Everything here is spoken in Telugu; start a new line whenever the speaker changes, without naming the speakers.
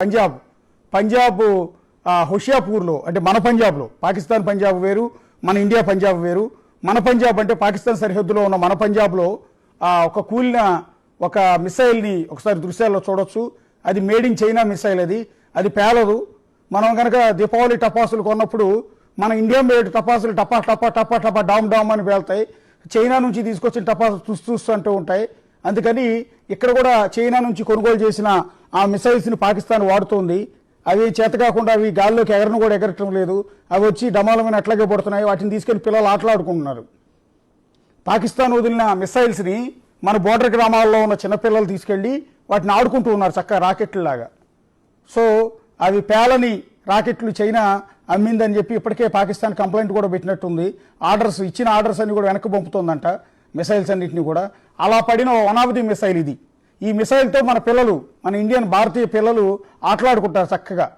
పంజాబ్ హుషియాపూర్లో, అంటే మన పంజాబ్లో, పాకిస్తాన్ పంజాబ్ వేరు, మన ఇండియా పంజాబ్ వేరు. మన పంజాబ్ అంటే పాకిస్తాన్ సరిహద్దులో ఉన్న మన పంజాబ్లో ఒక కూలిన ఒక మిసైల్ని ఒకసారి దృశ్యాల్లో చూడొచ్చు. అది మేడ్ ఇన్ చైనా మిసైల్. అది పేలదు. మనం కనుక దీపావళి టపాసులు కొన్నప్పుడు మన ఇండియా మేడ్ టపాసులు టపా టపా టపా టపా డామ్ డామ్ అని పేలుతాయి. చైనా నుంచి తీసుకొచ్చిన టపాసులు చూస్తూ ఉంటాయి. అందుకని ఇక్కడ కూడా చైనా నుంచి కొనుగోలు చేసిన ఆ మిసైల్స్ని పాకిస్తాన్ వాడుతోంది. అవి చేత కాకుండా అవి గాల్లోకి ఎగరను కూడా ఎగరటం లేదు. అవి వచ్చి డమాలమైన అట్లాగే పడుతున్నాయి. వాటిని తీసుకెళ్లి పిల్లలు ఆటలాడుకుంటున్నారు. పాకిస్తాన్ వదిలిన మిసైల్స్ని మన బోర్డర్ గ్రామాల్లో ఉన్న చిన్నపిల్లలు తీసుకెళ్లి వాటిని ఆడుకుంటూ ఉన్నారు చక్కగా రాకెట్లలాగా. సో అవి పేలని రాకెట్లు చైనా అమ్మిందని చెప్పి ఇప్పటికే పాకిస్తాన్ కంప్లైంట్ కూడా పెట్టినట్టుంది. ఇచ్చిన ఆర్డర్స్ అన్ని కూడా వెనక్కి పంపుతోందంట మిసైల్స్ అన్నింటినీ కూడా. అలా పడిన వన్ ఆఫ్ ది మిసైల్ ఇది. ఈ మిసైల్తో మన పిల్లలు, మన భారతీయ పిల్లలు ఆటలాడుకుంటారు చక్కగా.